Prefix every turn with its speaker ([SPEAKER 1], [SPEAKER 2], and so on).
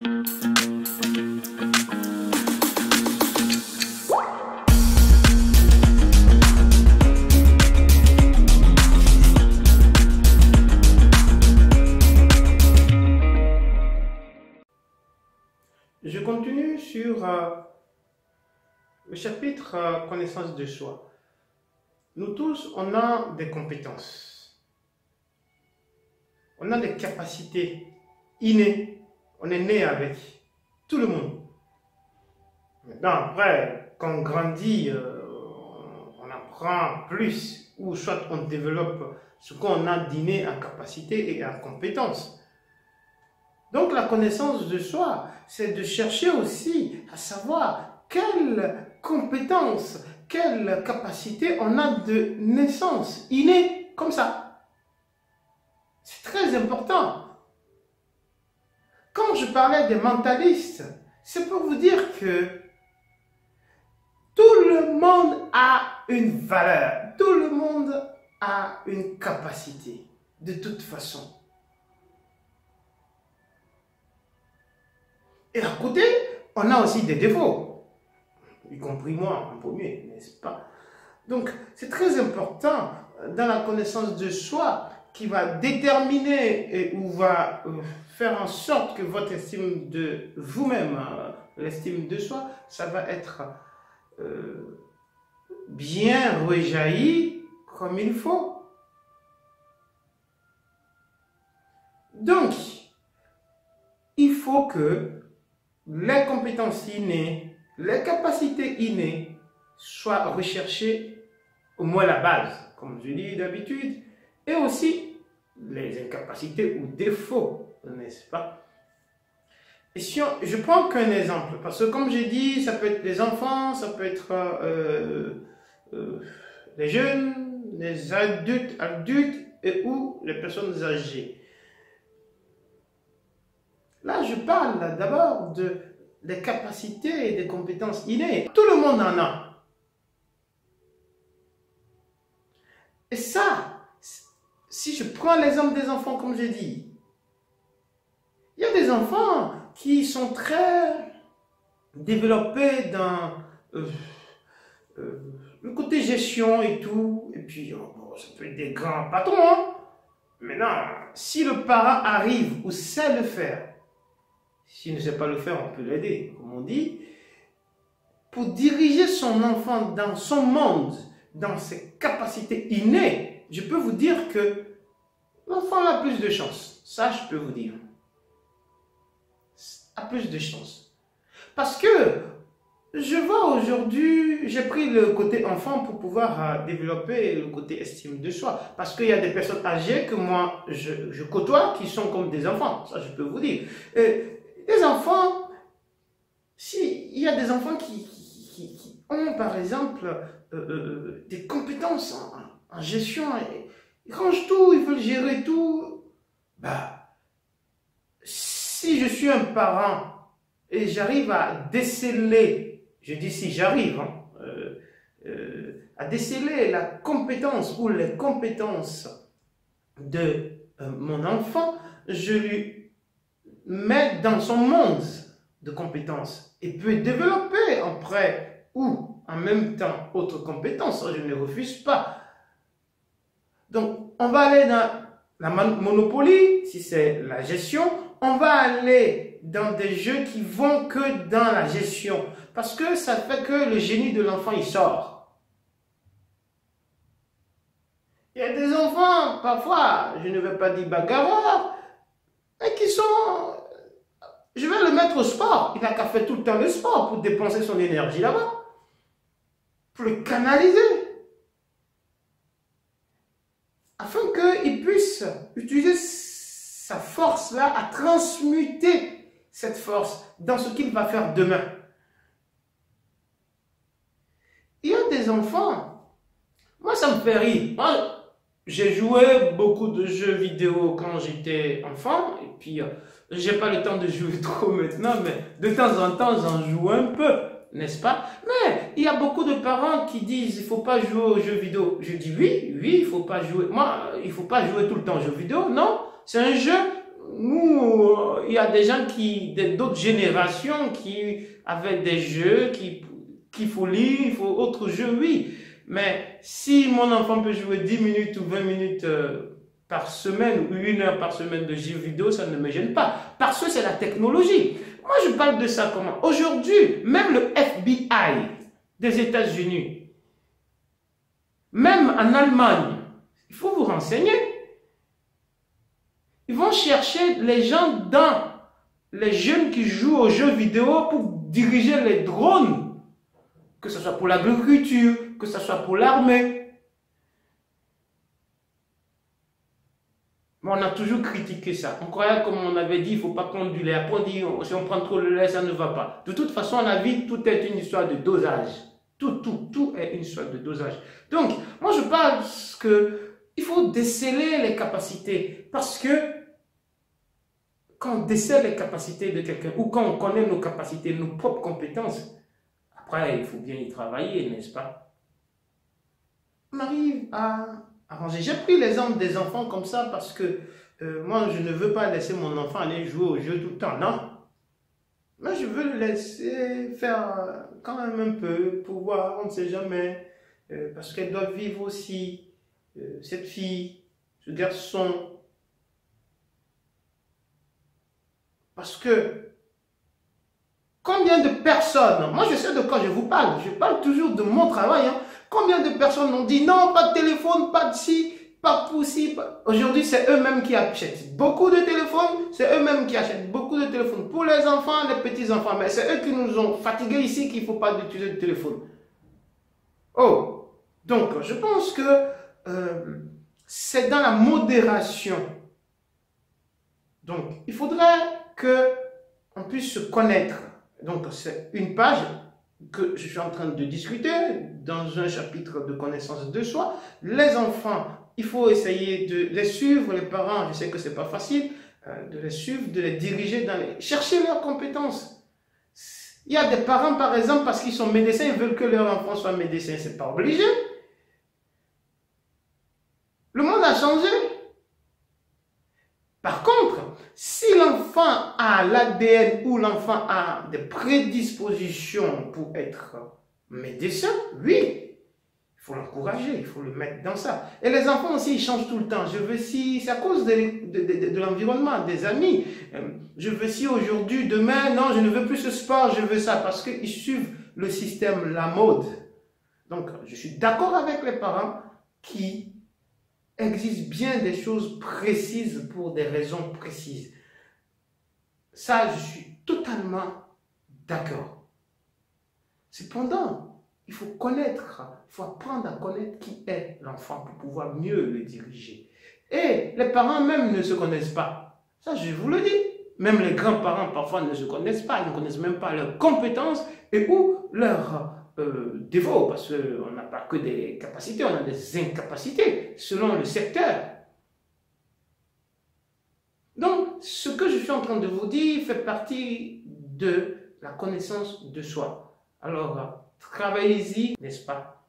[SPEAKER 1] Je continue sur le chapitre connaissance de soi. Nous tous, on a des compétences. On a des capacités innées. On est né avec. Tout le monde. Maintenant, après, quand on grandit, on apprend plus. Ou soit on développe ce qu'on a d'inné en capacité et en compétences. Donc la connaissance de soi, c'est de chercher aussi à savoir quelles compétences, quelles capacités on a de naissance, innée, comme ça. C'est très important. Quand je parlais des mentalistes, c'est pour vous dire que tout le monde a une valeur, tout le monde a une capacité, de toute façon. Et à côté, on a aussi des défauts, y compris moi en premier, n'est-ce pas? Donc, c'est très important dans la connaissance de soi qui va déterminer ou va faire en sorte que votre estime de vous-même, l'estime de soi, ça va être bien rejailli comme il faut. Donc, il faut que les compétences innées, les capacités innées soient recherchées, au moins la base, comme je dis d'habitude, et aussi les incapacités ou défauts, n'est-ce pas? Et si je prends qu'un exemple, parce que comme j'ai dit, ça peut être les enfants, ça peut être les jeunes, les adultes et ou les personnes âgées. Là, je parle d'abord des capacités et des compétences innées. Tout le monde en a. Et ça, si je prends l'exemple des enfants, comme j'ai dit, il y a des enfants qui sont très développés dans le côté gestion et tout. Et puis, ça peut être des grands patrons. Hein? Maintenant, si le parent arrive ou sait le faire, s'il ne sait pas le faire, on peut l'aider, comme on dit. Pour diriger son enfant dans son monde, dans ses capacités innées, je peux vous dire que l'enfant a plus de chance. Ça, je peux vous dire. A plus de chance. Parce que je vois aujourd'hui, j'ai pris le côté enfant pour pouvoir développer le côté estime de soi. Parce qu'il y a des personnes âgées que moi, je côtoie qui sont comme des enfants. Ça, je peux vous dire. Les enfants, il y a des enfants qui ont, par exemple, des compétences en gestion, ils rangent tout, ils veulent gérer tout. Bah, si je suis un parent et j'arrive à déceler, je dis si j'arrive, à déceler la compétence ou les compétences de mon enfant, je lui met dans son monde de compétences et peut développer après ou en même temps autres compétences. Je ne refuse pas. Donc, on va aller dans la Monopoly, si c'est la gestion. On va aller dans des jeux qui vont que dans la gestion. Parce que ça fait que le génie de l'enfant, il sort. Il y a des enfants, parfois, je ne vais pas dire bagarreurs, mais qui sont... Je vais le mettre au sport. Il n'a qu'à faire tout le temps le sport pour dépenser son énergie là-bas. Pour le canaliser. Afin qu'il puisse utiliser sa force-là à transmuter cette force dans ce qu'il va faire demain. Il y a des enfants. Moi, ça me fait rire. Moi, j'ai joué beaucoup de jeux vidéo quand j'étais enfant. Et puis, j'ai pas le temps de jouer trop maintenant. Mais de temps en temps, j'en joue un peu. N'est-ce pas? Mais il y a beaucoup de parents qui disent il faut pas jouer aux jeux vidéo. Je dis oui, il faut pas jouer. Moi, il faut pas jouer tout le temps aux jeux vidéo. Non, c'est un jeu. nous, il y a des gens d'autres générations qui avaient des jeux, qu'il faut lire, il faut autre jeu, oui. Mais si mon enfant peut jouer 10 minutes ou 20 minutes par semaine ou 1 heure par semaine de jeux vidéo, ça ne me gêne pas. Parce que c'est la technologie. Moi, je parle de ça comment? Aujourd'hui, même le FBI des États-Unis, même en Allemagne, il faut vous renseigner. Ils vont chercher les gens les jeunes qui jouent aux jeux vidéo pour diriger les drones. Que ce soit pour l'agriculture, que ce soit pour l'armée. Mais on a toujours critiqué ça. On croyait, comme on avait dit, il ne faut pas prendre du lait. Après, on dit, si on prend trop le lait, ça ne va pas. De toute façon, la vie, tout est une histoire de dosage. Tout est une histoire de dosage. Donc, moi, je pense qu'il faut déceler les capacités. Parce que quand on décèle les capacités de quelqu'un, ou quand on connaît nos capacités, nos propres compétences, après, il faut bien y travailler, n'est-ce pas? On arrive à arranger. J'ai pris l'exemple des enfants comme ça parce que moi, je ne veux pas laisser mon enfant aller jouer au jeu tout le temps, non. Mais je veux le laisser faire quand même un peu pour voir, on ne sait jamais, parce qu'elle doit vivre aussi, cette fille, ce garçon. Parce que combien de personnes, moi je sais de quoi je vous parle, je parle toujours de mon travail, hein. Combien de personnes ont dit non, pas de téléphone, pas de ci, pas possible. Aujourd'hui, c'est eux-mêmes qui achètent beaucoup de téléphones, c'est eux-mêmes qui achètent beaucoup de téléphones pour les enfants, les petits-enfants. Mais c'est eux qui nous ont fatigués ici qu'il ne faut pas utiliser de téléphone. Oh, donc je pense que c'est dans la modération. Donc, il faudrait qu'on puisse se connaître. Donc, c'est une page que je suis en train de discuter dans un chapitre de connaissance de soi. Les enfants, il faut essayer de les suivre. Les parents, je sais que c'est pas facile, de les suivre, de les diriger chercher leurs compétences. Il y a des parents, par exemple, parce qu'ils sont médecins, ils veulent que leur enfant soit médecin. C'est pas obligé. Le monde a changé. Par contre, si l'enfant a l'ADN ou l'enfant a des prédispositions pour être médecin, oui, il faut l'encourager, il faut le mettre dans ça. Et les enfants aussi, ils changent tout le temps. Je veux si, c'est à cause de l'environnement, des amis. Je veux si aujourd'hui, demain, non, je ne veux plus ce sport, je veux ça, parce qu'ils suivent le système, la mode. Donc, je suis d'accord avec les parents qui existe bien des choses précises pour des raisons précises. Ça, je suis totalement d'accord. Cependant, il faut connaître, il faut apprendre à connaître qui est l'enfant pour pouvoir mieux le diriger. Et les parents même ne se connaissent pas. Ça, je vous le dis. Même les grands-parents parfois ne se connaissent pas, ils ne connaissent même pas leurs compétences et ou leurs défauts, parce qu'on n'a pas que des capacités, on a des incapacités selon le secteur. Donc, ce que je suis en train de vous dire fait partie de la connaissance de soi. Alors, travaillez-y, n'est-ce pas?